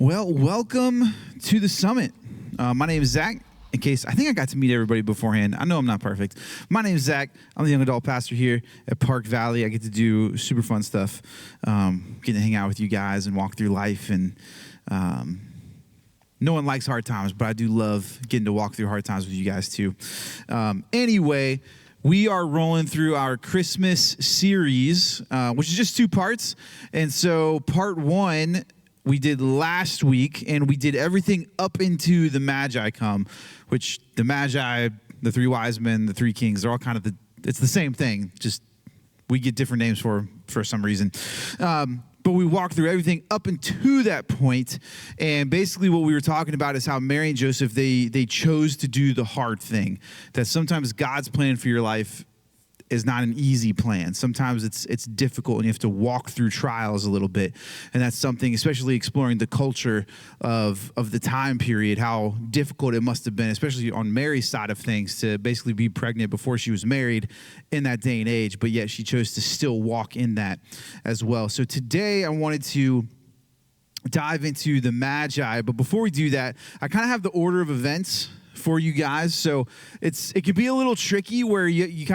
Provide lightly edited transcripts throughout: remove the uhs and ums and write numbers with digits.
Well, welcome to the summit. My name is Zach. In case I think I got to meet everybody beforehand. I know I'm not perfect. My name is Zach. I'm the young adult pastor here at Park Valley. I get to do super fun stuff, getting to hang out with you guys and walk through life. And no one likes hard times, but I do love getting to walk through hard times with you guys too. Anyway, we are rolling through our Christmas series, which is just two parts. And so part one we did last week, and we did everything up into the Magi come, which the Magi, the three wise men, the three kings, they're all kind of it's the same thing, just we get different names for some reason. But we walked through everything up into that point, and basically what we were talking about is how Mary and Joseph, they chose to do the hard thing, that sometimes God's plan for your life is not an easy plan. Sometimes it's difficult and you have to walk through trials a little bit. And that's something, especially exploring the culture of the time period, how difficult it must have been, especially on Mary's side of things, to basically be pregnant before she was married in that day and age. But yet she chose to still walk in that as well. So today I wanted to dive into the Magi. But before we do that, I kind of have the order of events for you guys. So it could be a little tricky where you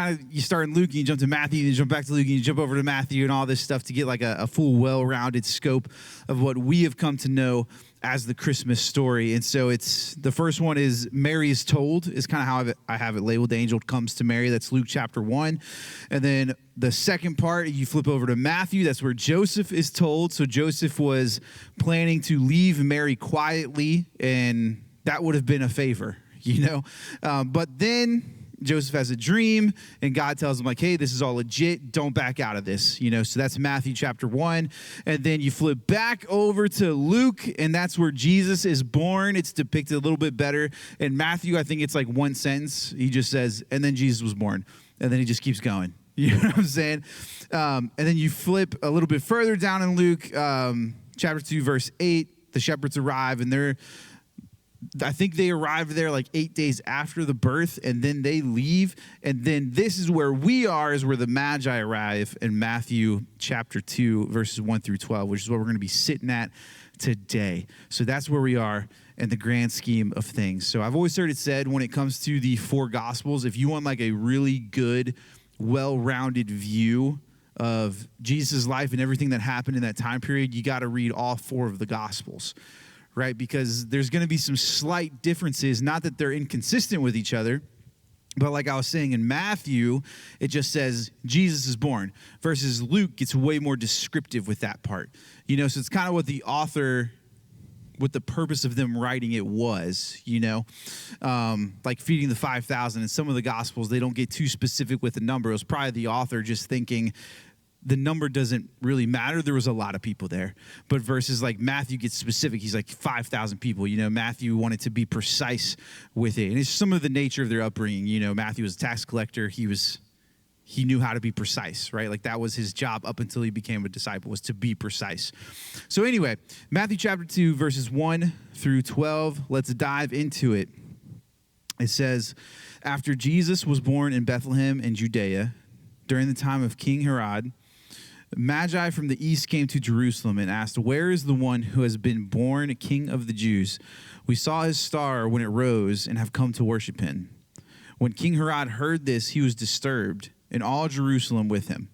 start in Luke and you jump to Matthew, and you jump back to Luke and you jump over to Matthew and all this stuff to get like a full, well-rounded scope of what we have come to know as the Christmas story. And so the first one is Mary is told, is kind of how I have it labeled. The angel comes to Mary. That's Luke chapter 1. And then the second part, you flip over to Matthew. That's where Joseph is told. So Joseph was planning to leave Mary quietly, and that would have been a favor. But then Joseph has a dream, and God tells him, like, hey, this is all legit. Don't back out of this, So that's Matthew chapter 1. And then you flip back over to Luke, and that's where Jesus is born. It's depicted a little bit better. In Matthew, I think it's like one sentence. He just says, and then Jesus was born. And then he just keeps going. You know what I'm saying? And then you flip a little bit further down in Luke, chapter 2, verse 8. The shepherds arrive, and I think they arrive there like 8 days after the birth, and then they leave. And then this is where we are, is where the Magi arrive in Matthew chapter 2, verses 1 through 12, which is what we're going to be sitting at today. So that's where we are in the grand scheme of things. So I've always heard it said, when it comes to the four Gospels, if you want like a really good, well-rounded view of Jesus' life and everything that happened in that time period, you got to read all four of the Gospels. Right, because there's going to be some slight differences, not that they're inconsistent with each other, but like I was saying in Matthew, it just says Jesus is born, versus Luke gets way more descriptive with that part. So it's kind of what the author, what the purpose of them writing it was, like feeding the 5,000. In some of the Gospels, they don't get too specific with the number. It was probably the author just thinking, the number doesn't really matter. There was a lot of people there. But versus like Matthew gets specific. He's like 5,000 people. Matthew wanted to be precise with it. And it's some of the nature of their upbringing. Matthew was a tax collector. He knew how to be precise, right? Like that was his job up until he became a disciple, was to be precise. So anyway, Matthew chapter 2, verses 1 through 12. Let's dive into it. It says, after Jesus was born in Bethlehem in Judea, during the time of King Herod, Magi from the east came to Jerusalem and asked, where is the one who has been born King of the Jews? We saw his star when it rose and have come to worship him. When King Herod heard this, he was disturbed, and all Jerusalem with him.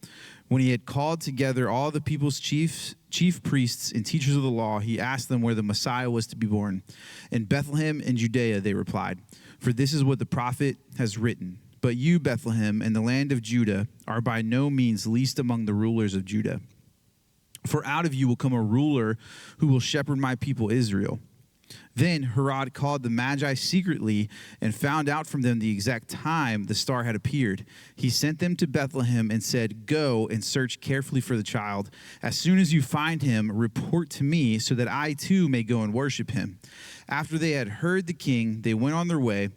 When he had called together all the people's chief priests and teachers of the law, he asked them where the Messiah was to be born. In Bethlehem in Judea, they replied, for this is what the prophet has written. But you, Bethlehem, and the land of Judah, are by no means least among the rulers of Judah. For out of you will come a ruler who will shepherd my people Israel. Then Herod called the Magi secretly and found out from them the exact time the star had appeared. He sent them to Bethlehem and said, go and search carefully for the child. As soon as you find him, report to me so that I too may go and worship him. After they had heard the king, they went on their way.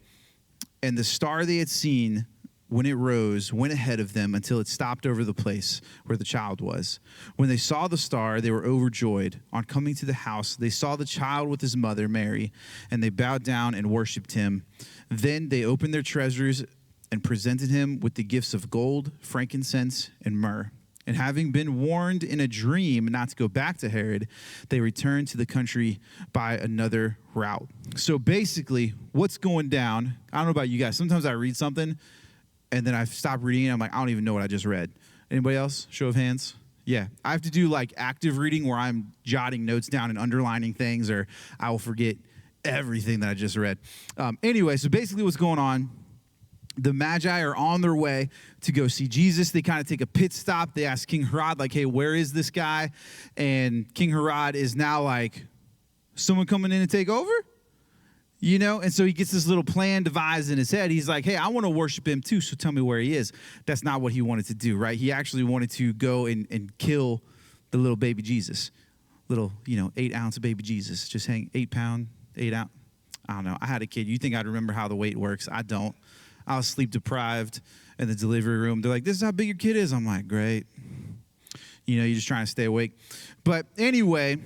And the star they had seen when it rose went ahead of them until it stopped over the place where the child was. When they saw the star, they were overjoyed. On coming to the house, they saw the child with his mother, Mary, and they bowed down and worshipped him. Then they opened their treasures and presented him with the gifts of gold, frankincense, and myrrh. And having been warned in a dream not to go back to Herod, they returned to the country by another route. So basically, what's going down, I don't know about you guys, sometimes I read something and then I stop reading and I'm like, I don't even know what I just read. Anybody else? Show of hands. Yeah, I have to do like active reading where I'm jotting notes down and underlining things, or I will forget everything that I just read. Anyway, so basically what's going on, the Magi are on their way to go see Jesus. They kind of take a pit stop. They ask King Herod, like, hey, where is this guy? And King Herod is now like, someone coming in to take over? You know, and so he gets this little plan devised in his head. He's like, hey, I want to worship him too, so tell me where he is. That's not what he wanted to do, right? He actually wanted to go and kill the little baby Jesus. Little, 8-ounce baby Jesus. Just hang 8 pound, 8 ounce. I don't know. I had a kid. You think I'd remember how the weight works. I don't. I was sleep deprived in the delivery room. They're like, this is how big your kid is. I'm like, great. You're just trying to stay awake. But anyway,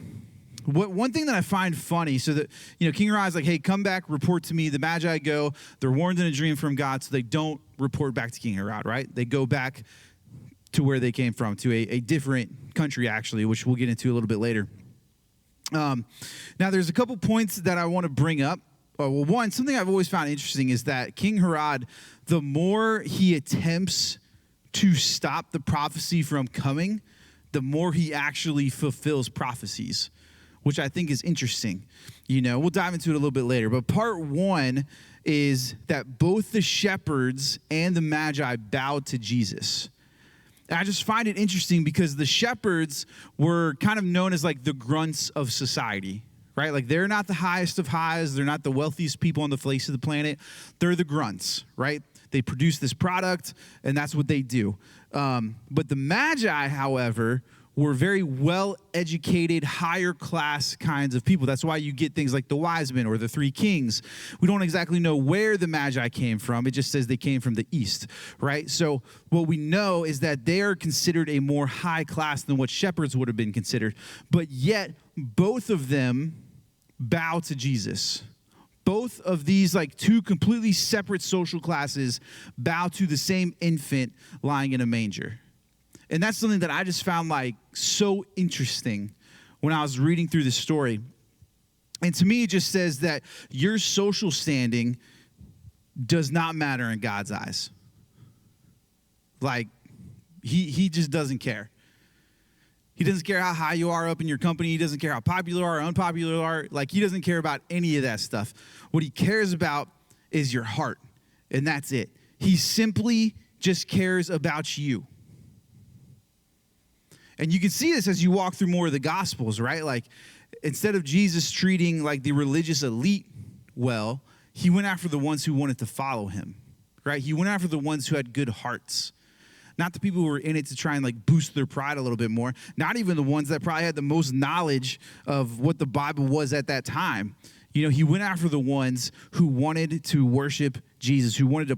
one thing that I find funny, so that, King Herod's like, hey, come back, report to me. The Magi go. They're warned in a dream from God, so they don't report back to King Herod, right? They go back to where they came from, to a different country, actually, which we'll get into a little bit later. Now, there's a couple points that I want to bring up. Well, one, something I've always found interesting is that King Herod, the more he attempts to stop the prophecy from coming, the more he actually fulfills prophecies, which I think is interesting. We'll dive into it a little bit later. But part one is that both the shepherds and the Magi bowed to Jesus. And I just find it interesting because the shepherds were kind of known as like the grunts of society, right? Like they're not the highest of highs. They're not the wealthiest people on the face of the planet. They're the grunts, right? They produce this product, and that's what they do. But the Magi, however, were very well-educated, higher-class kinds of people. That's why you get things like the wise men or the three kings. We don't exactly know where the Magi came from. It just says they came from the east, right? So what we know is that they are considered a more high class than what shepherds would have been considered. But yet, both of them bow to Jesus. Both of these, like two completely separate social classes, bow to the same infant lying in a manger. And that's something that I just found like so interesting when I was reading through the story. And to me, it just says that your social standing does not matter in God's eyes. Like, he just doesn't care. He doesn't care how high you are up in your company. He doesn't care how popular or unpopular you are. Like, he doesn't care about any of that stuff. What he cares about is your heart, and that's it. He simply just cares about you. And you can see this as you walk through more of the Gospels, right? Like, instead of Jesus treating like the religious elite well, he went after the ones who wanted to follow him, right? He went after the ones who had good hearts. Not the people who were in it to try and like boost their pride a little bit more. Not even the ones that probably had the most knowledge of what the Bible was at that time. He went after the ones who wanted to worship Jesus, who wanted to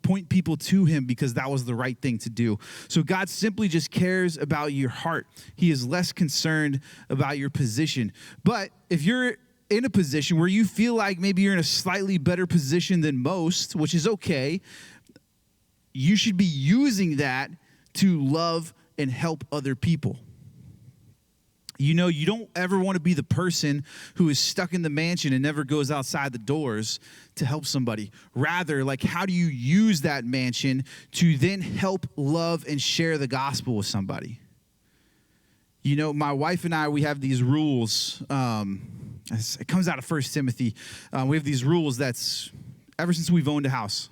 point people to him because that was the right thing to do. So God simply just cares about your heart. He is less concerned about your position. But if you're in a position where you feel like maybe you're in a slightly better position than most, which is okay, you should be using that to love and help other people. You don't ever want to be the person who is stuck in the mansion and never goes outside the doors to help somebody. Rather, like, how do you use that mansion to then help love and share the gospel with somebody? My wife and I, we have these rules. It comes out of 1 Timothy. We have these rules that's ever since we've owned a house.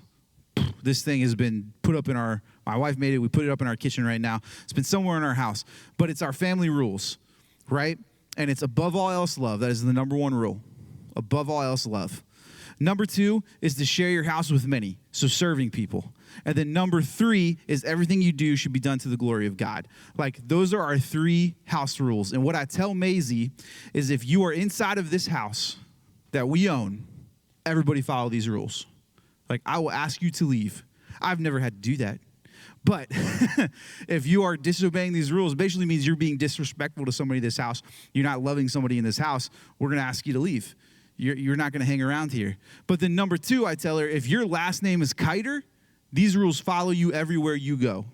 This thing has been put up my wife made it. We put it up in our kitchen right now. It's been somewhere in our house, but it's our family rules. Right? And it's above all else love. That is the number one rule. Above all else love. Number 2 is to share your house with many. So serving people. And then number 3 is everything you do should be done to the glory of God. Like, those are our 3 house rules. And what I tell Maisie is if you are inside of this house that we own, everybody follow these rules. Like, I will ask you to leave. I've never had to do that. But if you are disobeying these rules, it basically means you're being disrespectful to somebody in this house. You're not loving somebody in this house. We're going to ask you to leave. You're not going to hang around here. But then number 2, I tell her, if your last name is Kiter, these rules follow you everywhere you go.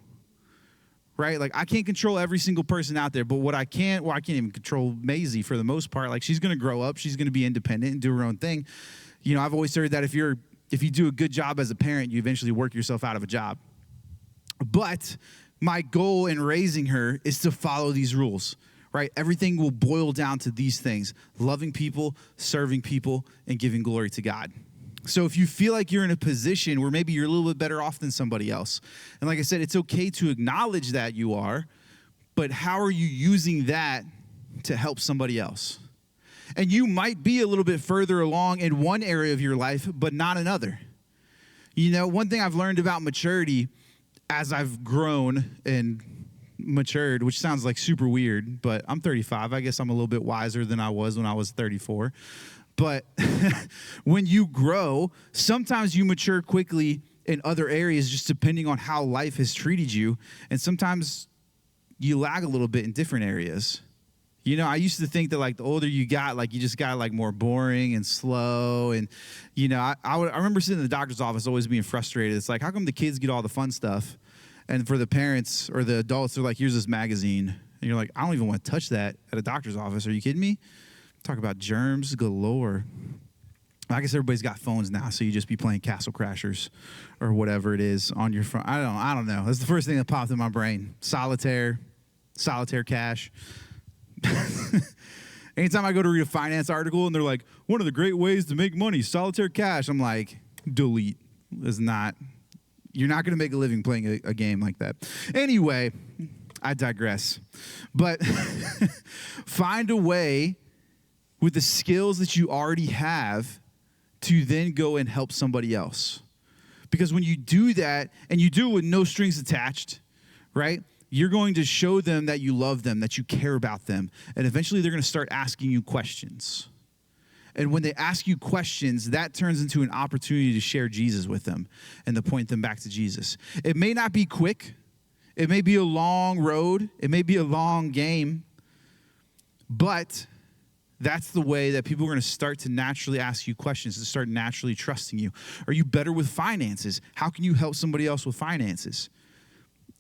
right? Like, I can't control every single person out there, but I can't even control Maisie for the most part. Like, she's going to grow up. She's going to be independent and do her own thing. You know, I've always heard that if you do a good job as a parent, you eventually work yourself out of a job. But my goal in raising her is to follow these rules, right? Everything will boil down to these things: loving people, serving people, and giving glory to God. So if you feel like you're in a position where maybe you're a little bit better off than somebody else, and like I said, it's okay to acknowledge that you are, but how are you using that to help somebody else? And you might be a little bit further along in one area of your life, but not another. You know, one thing I've learned about maturity as I've grown and matured, which sounds like super weird, but I'm 35. I guess I'm a little bit wiser than I was when I was 34. But when you grow, sometimes you mature quickly in other areas just depending on how life has treated you. And sometimes you lag a little bit in different areas. You know, I used to think that, like, the older you got, like, you just got, like, more boring and slow. And, you know, I remember sitting in the doctor's office always being frustrated. It's like, how come the kids get all the fun stuff? And for the parents or the adults, they're like, here's this magazine. And you're like, I don't even want to touch that at a doctor's office. Are you kidding me? Talk about germs galore. I guess everybody's got phones now, so you just be playing Castle Crashers or whatever it is on your phone. I don't know. That's the first thing that popped in my brain. Solitaire cash. Anytime I go to read a finance article and they're like, one of the great ways to make money, solitaire cash, I'm like, delete. You're not going to make a living playing a game like that. Anyway, I digress. But find a way with the skills that you already have to then go and help somebody else. Because when you do that, and you do it with no strings attached, right? You're going to show them that you love them, that you care about them. And eventually they're going to start asking you questions. And when they ask you questions, that turns into an opportunity to share Jesus with them and to point them back to Jesus. It may not be quick. It may be a long road. It may be a long game. But that's the way that people are going to start to naturally ask you questions, to start naturally trusting you. Are you better with finances? How can you help somebody else with finances?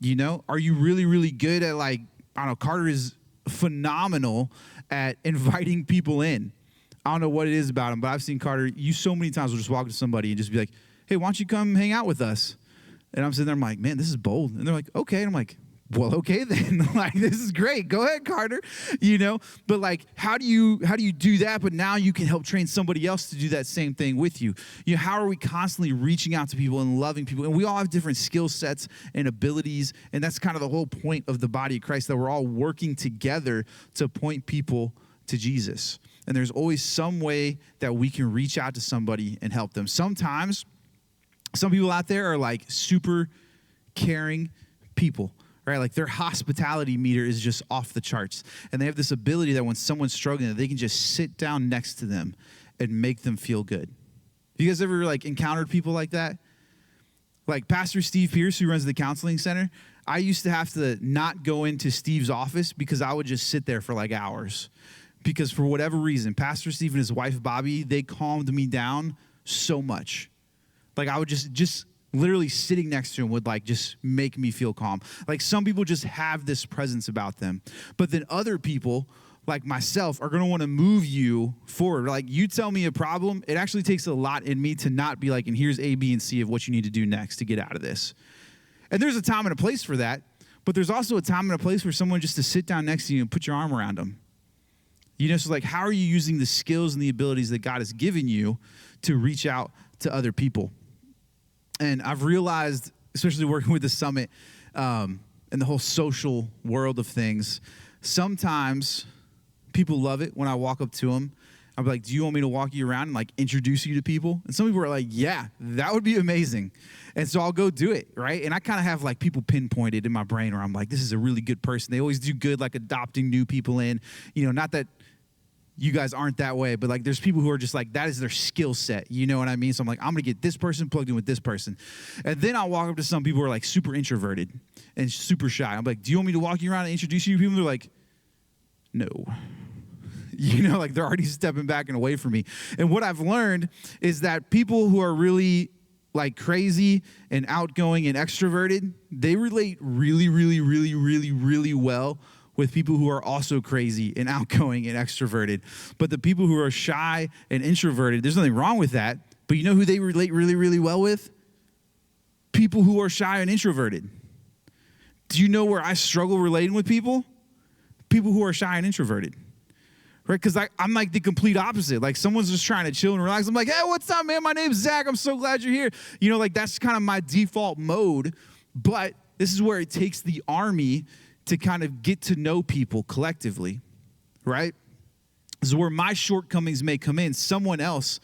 You know, are you really, really good at, like, I don't know, Carter is phenomenal at inviting people in. I don't know what it is about him, but I've seen Carter, you so many times will just walk up to somebody and just be like, hey, why don't you come hang out with us? And I'm sitting there, I'm like, man, this is bold. And they're like, okay. And I'm like, well, okay then. Like, this is great. Go ahead, Carter. You know, but, like, how do you do that? But now you can help train somebody else to do that same thing with you. You know, how are we constantly reaching out to people and loving people? And we all have different skill sets and abilities. And that's kind of the whole point of the body of Christ, that we're all working together to point people to Jesus. And there's always some way that we can reach out to somebody and help them. Sometimes, some people out there are, like, super caring people, right? Like, their hospitality meter is just off the charts. And they have this ability that when someone's struggling, that they can just sit down next to them and make them feel good. You guys ever, like, encountered people like that? Like Pastor Steve Pierce, who runs the counseling center, I used to have to not go into Steve's office because I would just sit there for, like, hours. Because for whatever reason, Pastor Steve and his wife, Bobby, they calmed me down so much. Like, I would just literally sitting next to him would, like, just make me feel calm. Like, some people just have this presence about them. But then other people, like myself, are going to want to move you forward. Like, you tell me a problem, it actually takes a lot in me to not be like, and here's A, B, and C of what you need to do next to get out of this. And there's a time and a place for that. But there's also a time and a place for someone just to sit down next to you and put your arm around them. You know, so, like, how are you using the skills and the abilities that God has given you to reach out to other people? And I've realized, especially working with the summit and the whole social world of things, sometimes people love it when I walk up to them. I'm like, do you want me to walk you around and, like, introduce you to people? And some people are like, yeah, that would be amazing. And so I'll go do it, right? And I kind of have, like, people pinpointed in my brain where I'm like, this is a really good person. They always do good, like, adopting new people in. You know, not that you guys aren't that way, but, like, there's people who are just like, that is their skill set. You know what I mean? So I'm like, I'm going to get this person plugged in with this person. And then I'll walk up to some people who are, like, super introverted and super shy. I'm like, do you want me to walk you around and introduce you to people? They're like, no. You know, like, they're already stepping back and away from me. And what I've learned is that people who are really like crazy and outgoing and extroverted, they relate really, really, really, really, really well with people who are also crazy and outgoing and extroverted. But the people who are shy and introverted, there's nothing wrong with that. But you know who they relate really, really well with? People who are shy and introverted. Do you know where I struggle relating with people? People who are shy and introverted. Right? Because I'm like the complete opposite. Like someone's just trying to chill and relax. I'm like, hey, what's up, man? My name's Zach. I'm so glad you're here. You know, like that's kind of my default mode. But this is where it takes the army to kind of get to know people collectively, right? This is where my shortcomings may come in. Someone else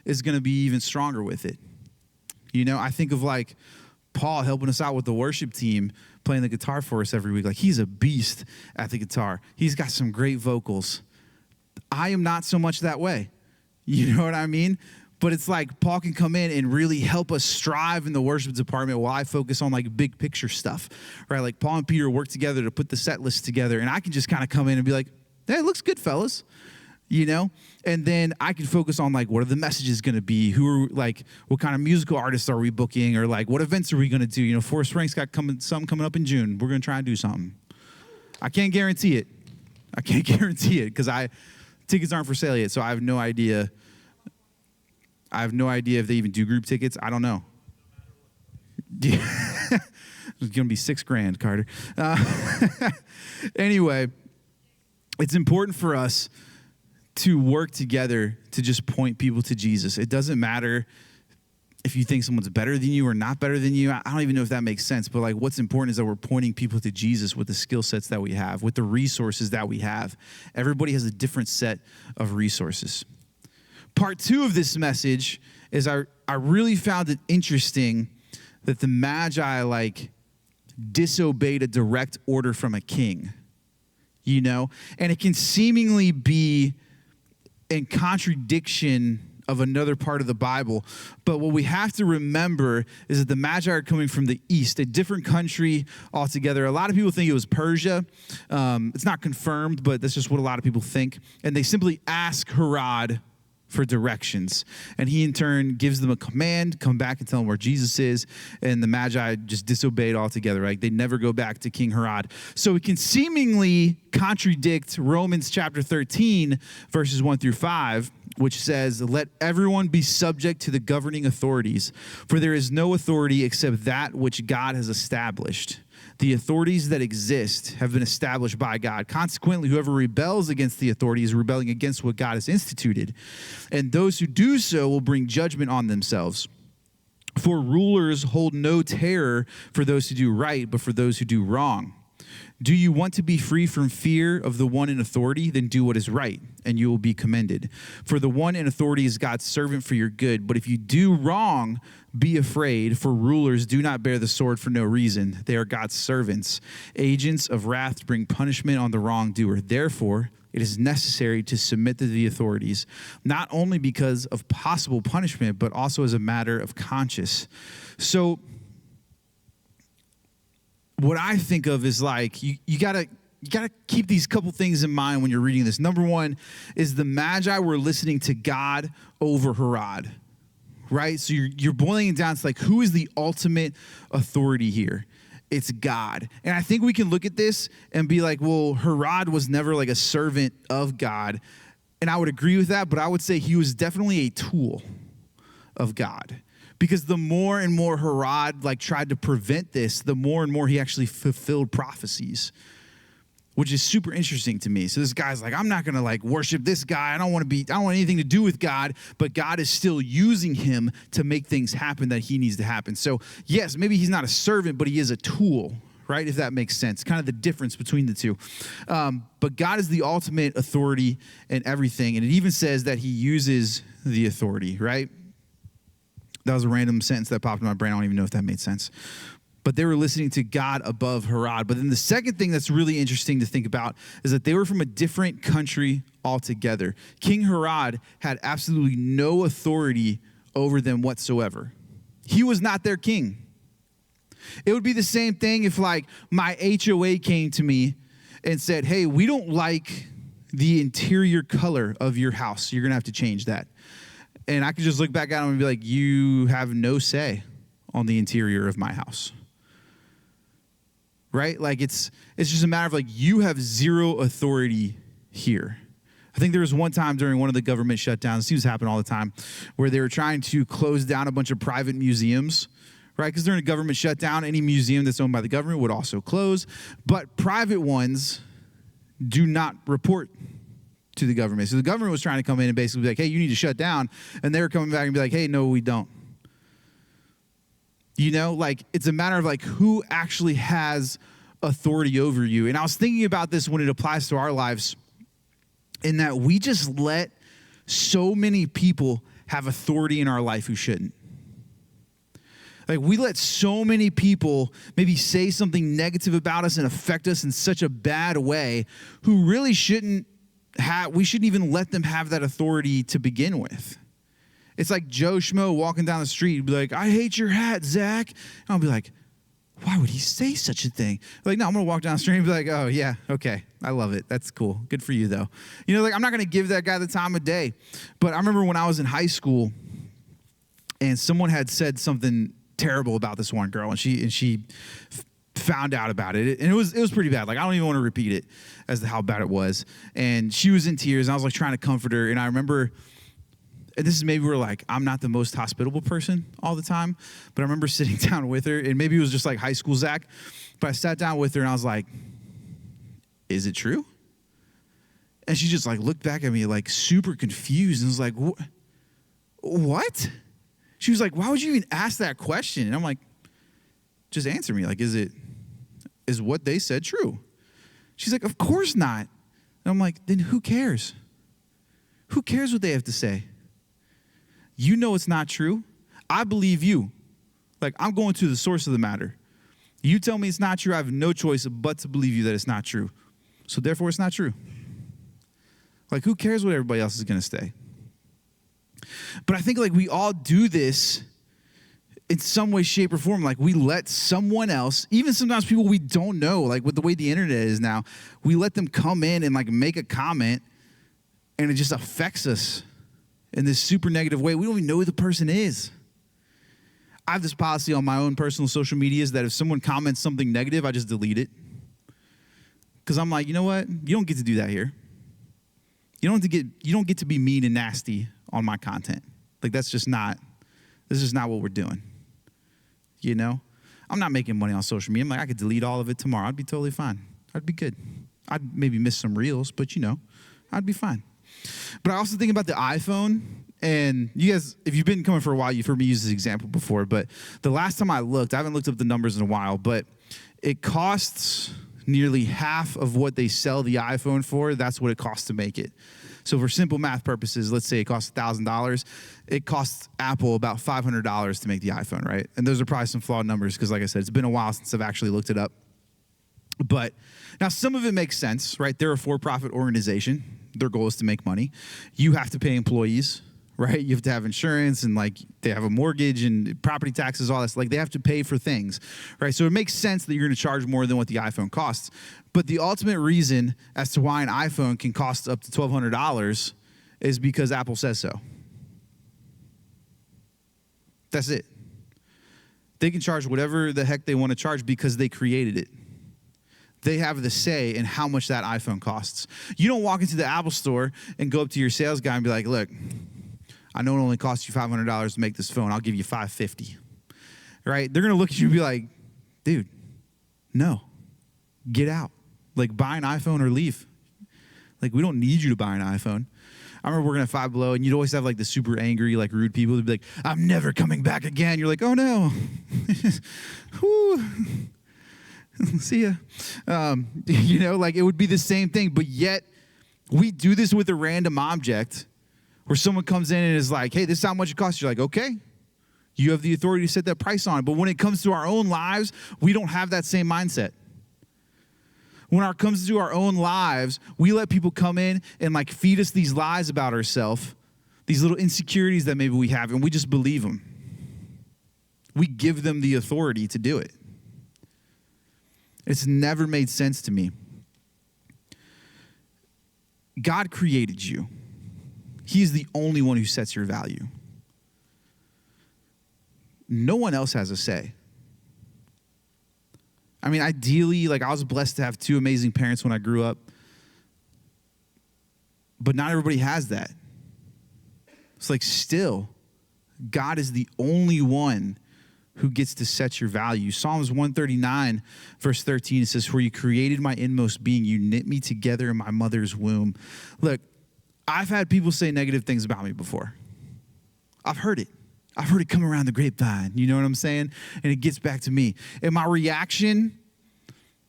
is going to be even stronger with it. You know, I think of like Paul helping us out with the worship team, playing the guitar for us every week. Like he's a beast at the guitar. He's got some great vocals. I am not so much that way. You know what I mean? But it's like Paul can come in and really help us strive in the worship department while I focus on like big picture stuff, right? Like Paul and Peter work together to put the set list together, and I can just kind of come in and be like, hey, it looks good, fellas, you know? And then I can focus on like, what are the messages going to be? Who are like, what kind of musical artists are we booking? Or like, what events are we going to do? You know, Forest Rank's got some coming up in June. We're going to try and do something. I can't guarantee it. Because tickets aren't for sale yet, so I have no idea. If they even do group tickets. I don't know. It's going to be $6,000, Carter. Anyway, it's important for us to work together to just point people to Jesus. It doesn't matter if you think someone's better than you or not better than you. I don't even know if that makes sense, but like what's important is that we're pointing people to Jesus with the skill sets that we have, with the resources that we have. Everybody has a different set of resources. Part 2 of this message is I really found it interesting that the Magi like disobeyed a direct order from a king, you know? And it can seemingly be in contradiction of another part of the Bible. But what we have to remember is that the Magi are coming from the east, a different country altogether. A lot of people think it was Persia. It's not confirmed, but that's just what a lot of people think. And they simply ask Herod for directions. And he in turn gives them a command, come back and tell them where Jesus is. And the Magi just disobeyed altogether, right? They never go back to King Herod. So it can seemingly contradict Romans chapter 13, verses 1-5, which says, let everyone be subject to the governing authorities, for there is no authority except that which God has established. The authorities that exist have been established by God. Consequently, whoever rebels against the authority is rebelling against what God has instituted. And those who do so will bring judgment on themselves. For rulers hold no terror for those who do right, but for those who do wrong. Do you want to be free from fear of the one in authority? Then do what is right, and you will be commended. For the one in authority is God's servant for your good. But if you do wrong, be afraid, for rulers do not bear the sword for no reason. They are God's servants, agents of wrath to bring punishment on the wrongdoer. Therefore, it is necessary to submit to the authorities, not only because of possible punishment, but also as a matter of conscience. So what I think of is like, you gotta keep these couple things in mind when you're reading this. Number one is the Magi were listening to God over Herod, right? So you're boiling it down to like, who is the ultimate authority here? It's God. And I think we can look at this and be like, well, Herod was never like a servant of God. And I would agree with that, but I would say he was definitely a tool of God. Because the more and more Herod like tried to prevent this, the more and more he actually fulfilled prophecies, which is super interesting to me. So this guy's like, I'm not going to like worship this guy. I don't want anything to do with God, but God is still using him to make things happen that he needs to happen. So yes, maybe he's not a servant, but he is a tool, right? If that makes sense, kind of the difference between the two. But God is the ultimate authority in everything. And it even says that he uses the authority, right? That was a random sentence that popped in my brain. I don't even know if that made sense. But they were listening to God above Herod. But then the second thing that's really interesting to think about is that they were from a different country altogether. King Herod had absolutely no authority over them whatsoever. He was not their king. It would be the same thing if like my HOA came to me and said, hey, we don't like the interior color of your house. You're going to have to change that. And I could just look back at them and be like, you have no say on the interior of my house. Right? Like it's just a matter of like, you have zero authority here. I think there was one time during one of the government shutdowns, it seems to happen all the time, where they were trying to close down a bunch of private museums, right? Because during a government shutdown, any museum that's owned by the government would also close. But private ones do not report to the government. So the government was trying to come in and basically be like, hey, you need to shut down. And they were coming back and be like, hey, no, we don't. You know, like it's a matter of like who actually has authority over you. And I was thinking about this when it applies to our lives, in that we just let so many people have authority in our life who shouldn't. Like we let so many people maybe say something negative about us and affect us in such a bad way who really shouldn't have, we shouldn't even let them have that authority to begin with. It's like Joe Schmo walking down the street and be like, I hate your hat, Zach. And I'll be like, why would he say such a thing? Like, no, I'm going to walk down the street and be like, oh, yeah, okay, I love it. That's cool. Good for you, though. You know, like, I'm not going to give that guy the time of day. But I remember when I was in high school and someone had said something terrible about this one girl, and she found out about it. And it was pretty bad. Like, I don't even want to repeat it as to how bad it was. And she was in tears, and I was, like, trying to comfort her. And I remember, and this is maybe where, like, I'm not the most hospitable person all the time, but I remember sitting down with her, and maybe it was just like high school Zach, but I sat down with her, and I was like, is it true? And she just, like, looked back at me, like, super confused, and was like, what? She was like, why would you even ask that question? And I'm like, just answer me. Like, is what they said true? She's like, of course not. And I'm like, then who cares? Who cares what they have to say? You know it's not true. I believe you. Like, I'm going to the source of the matter. You tell me it's not true, I have no choice but to believe you that it's not true. So therefore, it's not true. Like, who cares what everybody else is going to say? But I think, like, we all do this in some way, shape, or form. Like, we let someone else, even sometimes people we don't know, like with the way the internet is now, we let them come in and, like, make a comment, and it just affects us in this super negative way. We don't even know who the person is. I have this policy on my own personal social medias that if someone comments something negative, I just delete it. Because I'm like, you know what? You don't get to do that here. You don't get to be mean and nasty on my content. Like, this is not what we're doing. You know? I'm not making money on social media. I'm like, I could delete all of it tomorrow. I'd be totally fine. I'd be good. I'd maybe miss some reels, but, you know, I'd be fine. But I also think about the iPhone, and you guys, if you've been coming for a while, you've heard me use this example before, but the last time I looked, I haven't looked up the numbers in a while, but it costs nearly half of what they sell the iPhone for. That's what it costs to make it. So for simple math purposes, let's say it costs $1,000. It costs Apple about $500 to make the iPhone, right? And those are probably some flawed numbers because, like I said, it's been a while since I've actually looked it up. But now some of it makes sense, right? They're a for-profit organization. Their goal is to make money. You have to pay employees, right? You have to have insurance, and like they have a mortgage and property taxes, all that. Like they have to pay for things, right? So it makes sense that you're going to charge more than what the iPhone costs. But the ultimate reason as to why an iPhone can cost up to $1,200 is because Apple says so. That's it. They can charge whatever the heck they want to charge because they created it. They have the say in how much that iPhone costs. You don't walk into the Apple store and go up to your sales guy and be like, look, I know it only costs you $500 to make this phone. I'll give you $550. Right? They're going to look at you and be like, dude, no, get out. Like, buy an iPhone or leave. Like, we don't need you to buy an iPhone. I remember working at Five Below, and you'd always have, like, the super angry, like, rude people who'd be like, I'm never coming back again. You're like, oh, no. Whew. See ya. You know, like, it would be the same thing, but yet we do this with a random object where someone comes in and is like, hey, this is how much it costs. You're like, okay. You have the authority to set that price on it. But when it comes to our own lives, we don't have that same mindset. When it comes to our own lives, we let people come in and like feed us these lies about ourselves, these little insecurities that maybe we have, and we just believe them. We give them the authority to do it. It's never made sense to me. God created you. He is the only one who sets your value. No one else has a say. I mean, ideally, like I was blessed to have two amazing parents when I grew up, but not everybody has that. It's like still, God is the only one who gets to set your value. Psalms 139, verse 13, it says, "For you created my inmost being. You knit me together in my mother's womb." Look, I've had people say negative things about me before. I've heard it. I've heard it come around the grapevine. You know what I'm saying? And it gets back to me. And my reaction,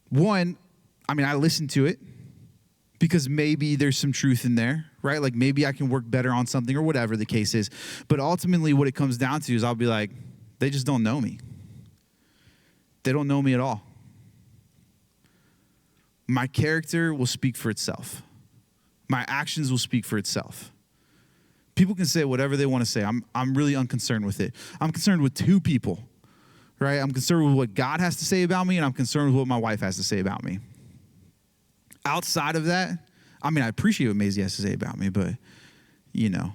one, I mean, I listen to it because maybe there's some truth in there, right? Like maybe I can work better on something or whatever the case is. But ultimately what it comes down to is I'll be like, they just don't know me. They don't know me at all. My character will speak for itself. My actions will speak for itself. People can say whatever they want to say. I'm really unconcerned with it. I'm concerned with two people, right? I'm concerned with what God has to say about me, and I'm concerned with what my wife has to say about me. Outside of that, I mean, I appreciate what Maisie has to say about me, but, you know,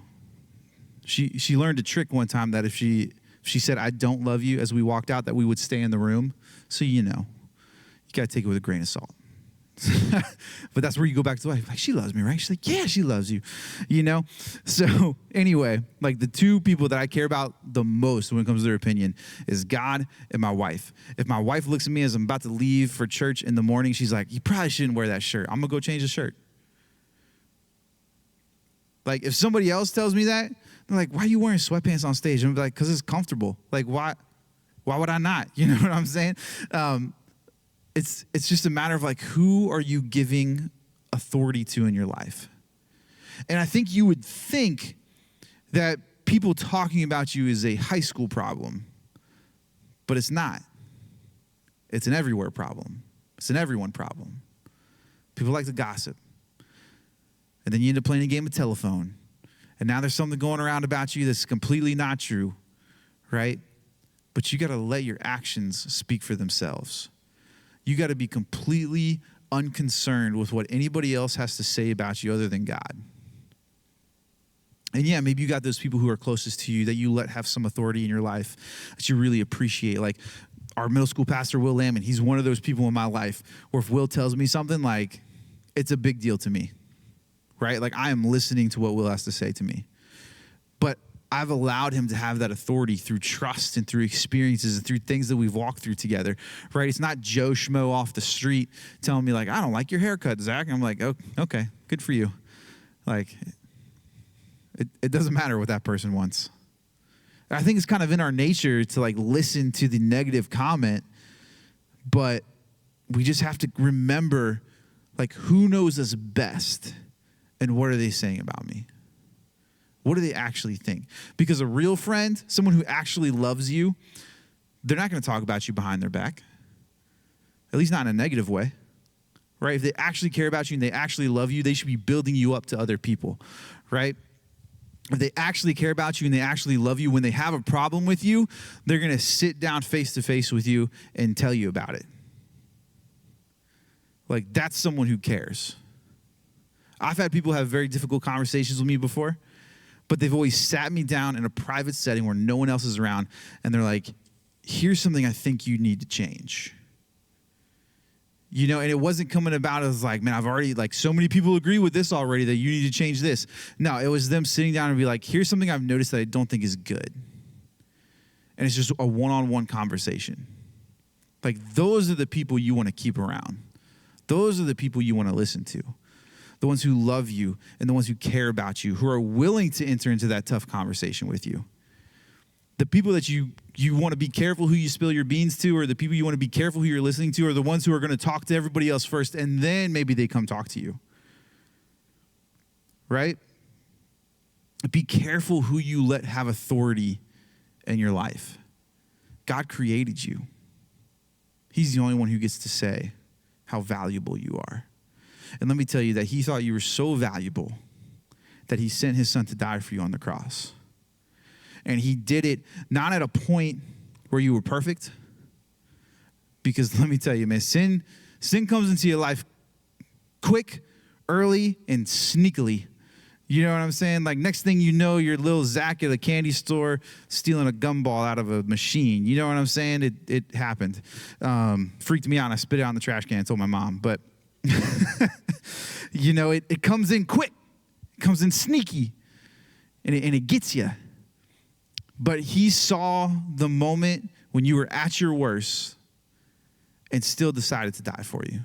she learned a trick one time that if she said, "I don't love you," as we walked out, that we would stay in the room. So, you know, you got to take it with a grain of salt. But that's where you go back to life. Like, she loves me, right? She's like, yeah, she loves you, you know? So anyway, like the two people that I care about the most when it comes to their opinion is God and my wife. If my wife looks at me as I'm about to leave for church in the morning, she's like, "You probably shouldn't wear that shirt. I'm going to go change the shirt." Like if somebody else tells me that, they're like, "Why are you wearing sweatpants on stage?" And I'm like, "Because it's comfortable." Like, why would I not? You know what I'm saying? It's just a matter of like, who are you giving authority to in your life? And I think you would think that people talking about you is a high school problem, but it's not. It's an everywhere problem. It's an everyone problem. People like to gossip. And then you end up playing a game of telephone. And now there's something going around about you that's completely not true, right? But you got to let your actions speak for themselves. You got to be completely unconcerned with what anybody else has to say about you other than God. And yeah, maybe you got those people who are closest to you that you let have some authority in your life that you really appreciate. Like our middle school pastor, Will Lamon, he's one of those people in my life where if Will tells me something, like it's a big deal to me, right? Like I am listening to what Will has to say to me. But I've allowed him to have that authority through trust and through experiences and through things that we've walked through together, right? It's not Joe Schmo off the street telling me like, "I don't like your haircut, Zach." And I'm like, "Oh, okay, good for you." Like, it doesn't matter what that person wants. I think it's kind of in our nature to like listen to the negative comment, but we just have to remember like who knows us best and what are they saying about me? What do they actually think? Because a real friend, someone who actually loves you, they're not going to talk about you behind their back. At least not in a negative way, right? If they actually care about you and they actually love you, they should be building you up to other people, right? If they actually care about you and they actually love you, when they have a problem with you, they're going to sit down face to face with you and tell you about it. Like, that's someone who cares. I've had people have very difficult conversations with me before, but they've always sat me down in a private setting where no one else is around, and they're like, "Here's something I think you need to change." You know, and it wasn't coming about as like, "Man, I've already, like, so many people agree with this already that you need to change this." No, it was them sitting down and be like, "Here's something I've noticed that I don't think is good." And it's just a one-on-one conversation. Like, those are the people you want to keep around. Those are the people you want to listen to. The ones who love you and the ones who care about you, who are willing to enter into that tough conversation with you. The people that you want to be careful who you spill your beans to, or the people you want to be careful who you're listening to, are the ones who are going to talk to everybody else first, and then maybe they come talk to you. Right? Be careful who you let have authority in your life. God created you. He's the only one who gets to say how valuable you are. And let me tell you that he thought you were so valuable that he sent his son to die for you on the cross. And he did it not at a point where you were perfect. Because let me tell you, man, sin comes into your life quick, early, and sneakily. You know what I'm saying? Like, next thing you know, you're little Zach at a candy store stealing a gumball out of a machine. You know what I'm saying? It happened. Freaked me out. I spit it out in the trash can and told my mom. But, you know, it comes in quick. It comes in sneaky. And it gets you. But he saw the moment when you were at your worst and still decided to die for you.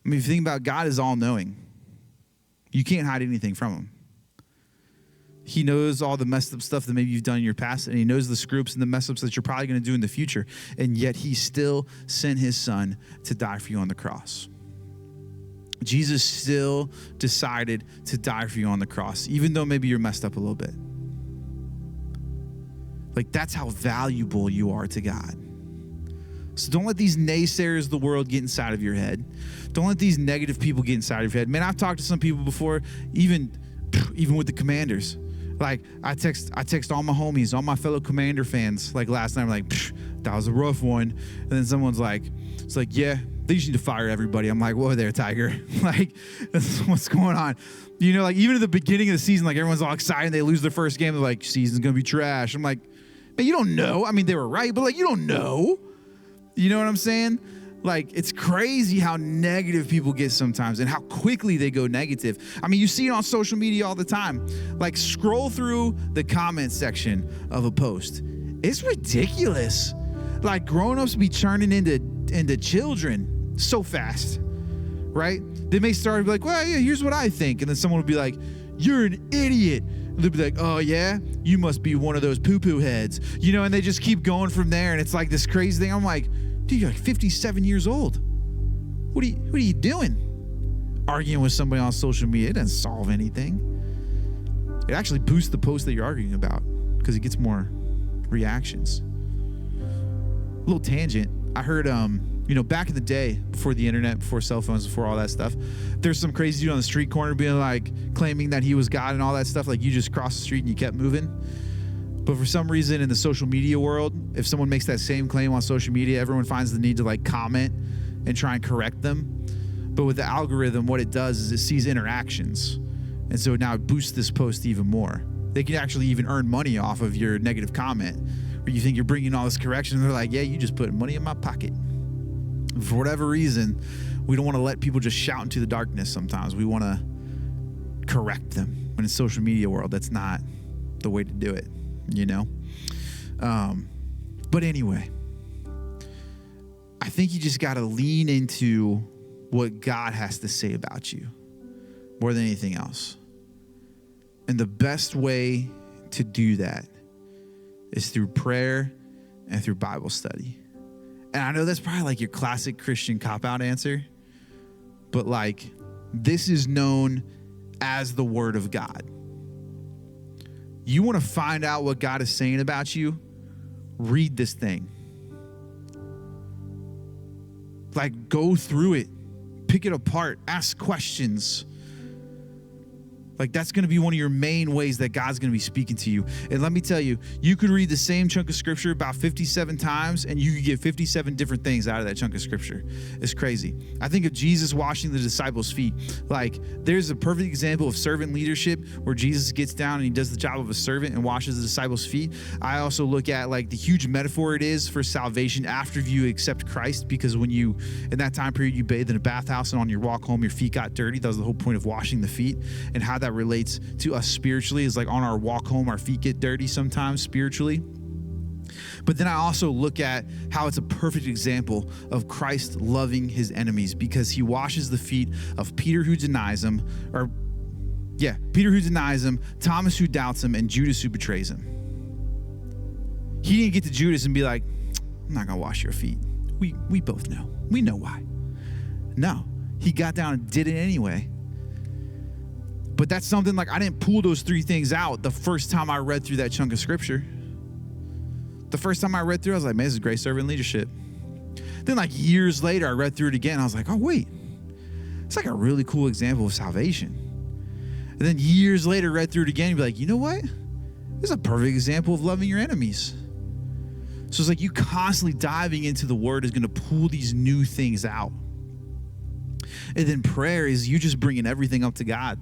I mean, if you think about it, God is all-knowing. You can't hide anything from him. He knows all the messed up stuff that maybe you've done in your past, and he knows the screw-ups and the mess-ups that you're probably going to do in the future, and yet he still sent his son to die for you on the cross. Jesus still decided to die for you on the cross, even though maybe you're messed up a little bit. Like, that's how valuable you are to God. So don't let these naysayers of the world get inside of your head. Don't let these negative people get inside of your head. Man, I've talked to some people before, even with the Commanders. Like, I text all my homies, all my fellow Commander fans, like last night, I'm like, that was a rough one. And then someone's like, it's like, yeah, they just need to fire everybody. I'm like, whoa there, Tiger. Like, that's what's going on. You know, like, even at the beginning of the season, like, everyone's all excited. They lose their first game. They're like, season's going to be trash. I'm like, man, you don't know. I mean, they were right, but, like, you don't know. You know what I'm saying? Like, it's crazy how negative people get sometimes and how quickly they go negative. I mean, you see it on social media all the time. Like, scroll through the comment section of a post. It's ridiculous. Like, grown-ups be turning into children so fast, right? They may start to be like, well, yeah, here's what I think. And then someone will be like, you're an idiot. And they'll be like, oh, yeah? You must be one of those poo-poo heads. You know, and they just keep going from there. And it's like this crazy thing. I'm like, dude, you're like 57 years old. What are you doing? Arguing with somebody on social media, it doesn't solve anything. It actually boosts the post that you're arguing about because it gets more reactions. A little tangent. I heard, back in the day, before the internet, before cell phones, before all that stuff, there's some crazy dude on the street corner being like, claiming that he was God and all that stuff. Like, you just crossed the street and you kept moving. But for some reason in the social media world, if someone makes that same claim on social media, everyone finds the need to like comment and try and correct them. But with the algorithm, what it does is it sees interactions. And so now it boosts this post even more. They can actually even earn money off of your negative comment where you think you're bringing all this correction. And they're like, yeah, you just put money in my pocket. For whatever reason, we don't want to let people just shout into the darkness sometimes. We want to correct them. When in social media world, that's not the way to do it. You know? But anyway, I think you just got to lean into what God has to say about you more than anything else. And the best way to do that is through prayer and through Bible study. And I know that's probably like your classic Christian cop-out answer, but like, this is known as the Word of God. You want to find out what God is saying about you? Read this thing. Like, go through it. Pick it apart. Ask questions. Like, that's going to be one of your main ways that God's going to be speaking to you. And let me tell you, you could read the same chunk of scripture about 57 times and you could get 57 different things out of that chunk of scripture. It's crazy. I think of Jesus washing the disciples' feet. Like, there's a perfect example of servant leadership where Jesus gets down and he does the job of a servant and washes the disciples' feet. I also look at like the huge metaphor it is for salvation after you accept Christ, because when you, in that time period, you bathed in a bathhouse and on your walk home, your feet got dirty. That was the whole point of washing the feet, and how that relates to us spiritually is like on our walk home, our feet get dirty sometimes spiritually. But then I also look at how it's a perfect example of Christ loving his enemies, because he washes the feet of Peter who denies him, Thomas who doubts him, and Judas who betrays him. He didn't get to Judas and be like, I'm not gonna wash your feet. We both know. We know why. No, he got down and did it anyway. But that's something like I didn't pull those three things out the first time I read through that chunk of scripture. The first time I read through, I was like, man, this is great servant leadership. Then like years later, I read through it again. I was like, oh, wait, it's like a really cool example of salvation. And then years later, read through it again and be like, you know what? This is a perfect example of loving your enemies. So it's like you constantly diving into the word is going to pull these new things out. And then prayer is you just bringing everything up to God.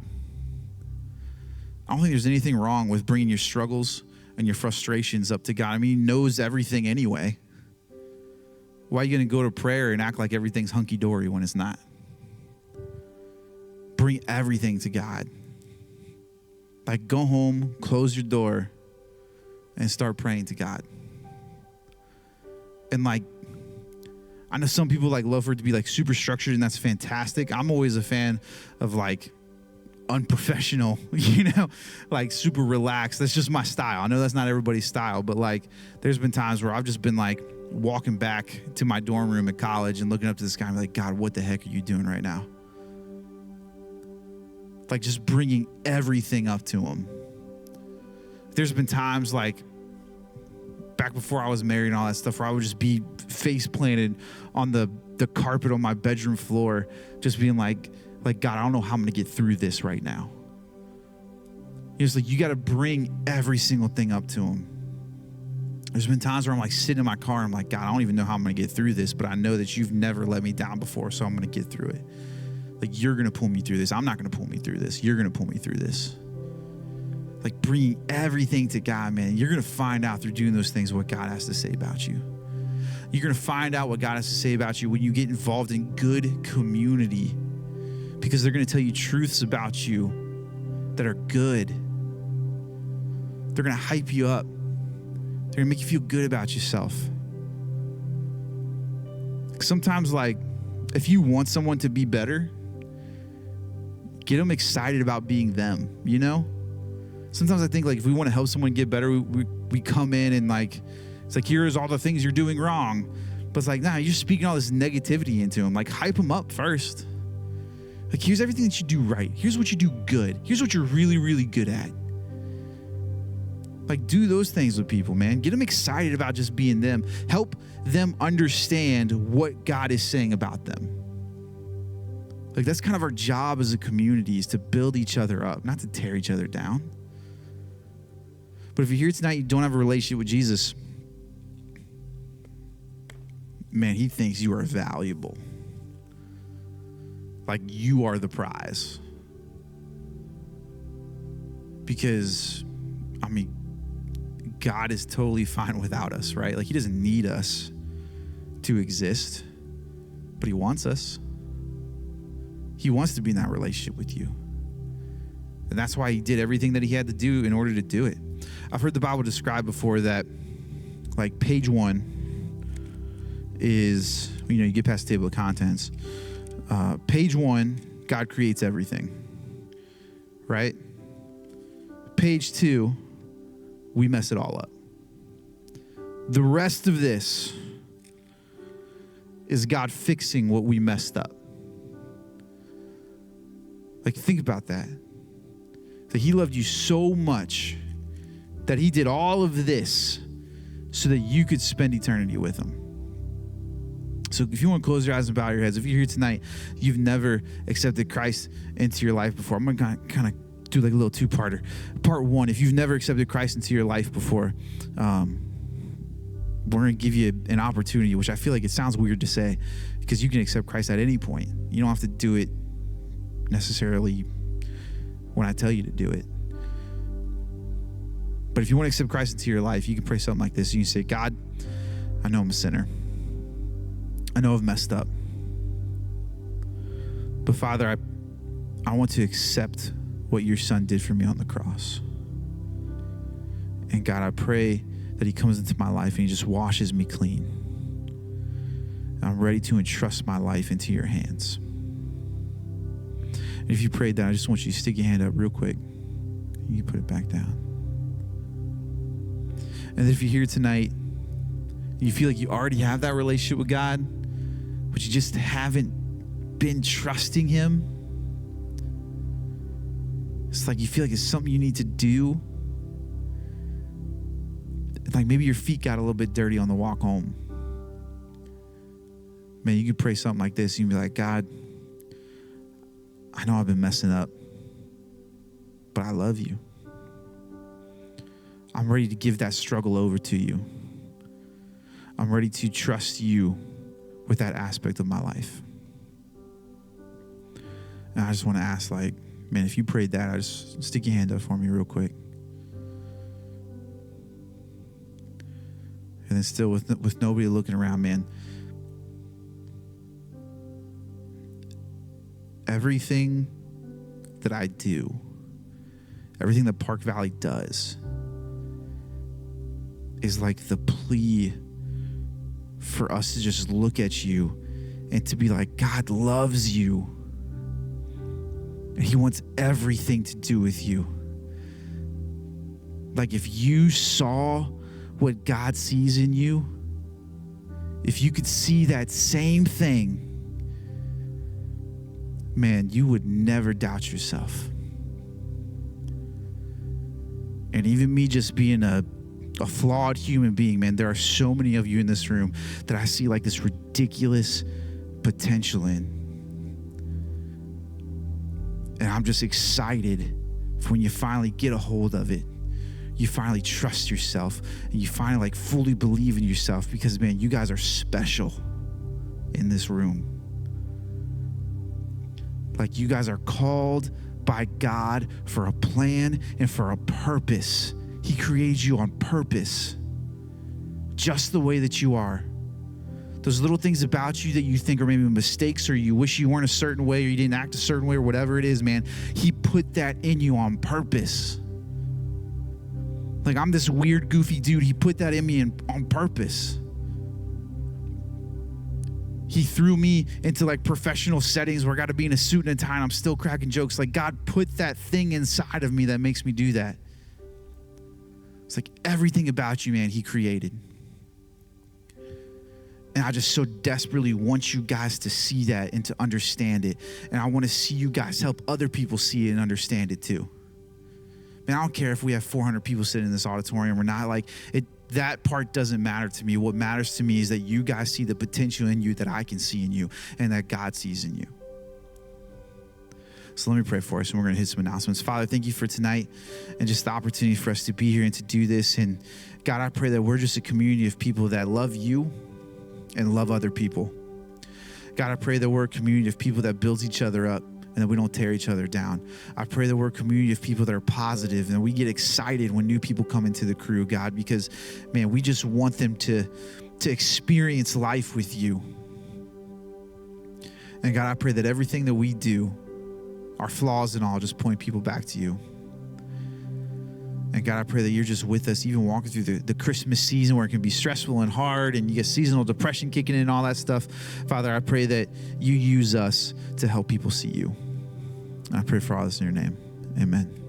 I don't think there's anything wrong with bringing your struggles and your frustrations up to God. I mean, he knows everything anyway. Why are you going to go to prayer and act like everything's hunky-dory when it's not? Bring everything to God. Like, go home, close your door, and start praying to God. And like, I know some people like love for it to be like super structured, and that's fantastic. I'm always a fan of like unprofessional, like super relaxed. That's just my style. I know that's not everybody's style, but like there's been times where I've just been like walking back to my dorm room at college and looking up to the sky and be like, God, what the heck are you doing right now? Like just bringing everything up to him. There's been times like back before I was married and all that stuff where I would just be face planted on the carpet on my bedroom floor, just being like, God, I don't know how I'm going to get through this right now. It's like, you got to bring every single thing up to him. There's been times where I'm like sitting in my car. I'm like, God, I don't even know how I'm going to get through this, but I know that you've never let me down before. So I'm going to get through it. Like, you're going to pull me through this. I'm not going to pull me through this. You're going to pull me through this. Like bringing everything to God, man. You're going to find out through doing those things what God has to say about you. You're going to find out what God has to say about you when you get involved in good community, because they're going to tell you truths about you that are good. They're going to hype you up. They're going to make you feel good about yourself. Sometimes, like, if you want someone to be better, get them excited about being them, Sometimes I think, like, if we want to help someone get better, we come in and, like, it's like, here's all the things you're doing wrong. But it's like, nah, you're speaking all this negativity into them. Like, hype them up first. Like, here's everything that you do right. Here's what you do good. Here's what you're really, really good at. Like, do those things with people, man. Get them excited about just being them. Help them understand what God is saying about them. Like, that's kind of our job as a community, is to build each other up, not to tear each other down. But if you're here tonight, you don't have a relationship with Jesus, man, he thinks you are valuable. Like, you are the prize. Because, I mean, God is totally fine without us, right? Like, he doesn't need us to exist, but he wants us. He wants to be in that relationship with you. And that's why he did everything that he had to do in order to do it. I've heard the Bible described before that, like, page 1 is, you get past the table of contents. Page 1, God creates everything, right? Page 2, we mess it all up. The rest of this is God fixing what we messed up. Like, think about that. That he loved you so much that he did all of this so that you could spend eternity with him. So if you want to close your eyes and bow your heads, if you're here tonight, you've never accepted Christ into your life before, I'm going to kind of do like a little two-parter. Part 1, if you've never accepted Christ into your life before, we're going to give you an opportunity, which I feel like it sounds weird to say, because you can accept Christ at any point. You don't have to do it necessarily when I tell you to do it. But if you want to accept Christ into your life, you can pray something like this. You can say, God, I know I'm a sinner. I know I've messed up. But Father, I want to accept what your son did for me on the cross. And God, I pray that he comes into my life and he just washes me clean. And I'm ready to entrust my life into your hands. And if you prayed that, I just want you to stick your hand up real quick. You can put it back down. And if you're here tonight, you feel like you already have that relationship with God, but you just haven't been trusting him. It's like you feel like it's something you need to do. Like maybe your feet got a little bit dirty on the walk home. Man, you could pray something like this. You can be like, God, I know I've been messing up, but I love you. I'm ready to give that struggle over to you. I'm ready to trust you with that aspect of my life. And I just want to ask, like, Man, if you prayed that, I just stick your hand up for me real quick. And then still with nobody looking around, man. Everything that I do, everything that Park Valley does is like the plea for us to just look at you and to be like, God loves you. And he wants everything to do with you. Like if you saw what God sees in you, if you could see that same thing, man, you would never doubt yourself. And even me just being a flawed human being, man, there are so many of you in this room that I see like this ridiculous potential in. And I'm just excited for when you finally get a hold of it. You finally trust yourself and you finally like fully believe in yourself, because man, you guys are special in this room. Like you guys are called by God for a plan and for a purpose. He created you on purpose, just the way that you are. Those little things about you that you think are maybe mistakes, or you wish you weren't a certain way, or you didn't act a certain way, or whatever it is, man, he put that in you on purpose. Like I'm this weird, goofy dude. He put that in me on purpose. He threw me into like professional settings where I got to be in a suit and a tie and I'm still cracking jokes. Like God put that thing inside of me that makes me do that. It's like everything about you, man, he created. And I just so desperately want you guys to see that and to understand it. And I want to see you guys help other people see it and understand it too. Man, I don't care if we have 400 people sitting in this auditorium or not. Like it, that part doesn't matter to me. What matters to me is that you guys see the potential in you that I can see in you and that God sees in you. So let me pray for us, and we're going to hit some announcements. Father, thank you for tonight and just the opportunity for us to be here and to do this. And God, I pray that we're just a community of people that love you and love other people. God, I pray that we're a community of people that builds each other up and that we don't tear each other down. I pray that we're a community of people that are positive and we get excited when new people come into the crew, God, because, man, we just want them to experience life with you. And God, I pray that everything that we do, our flaws and all, just point people back to you. And God, I pray that you're just with us, even walking through the Christmas season where it can be stressful and hard and you get seasonal depression kicking in and all that stuff. Father, I pray that you use us to help people see you. I pray for all this in your name. Amen.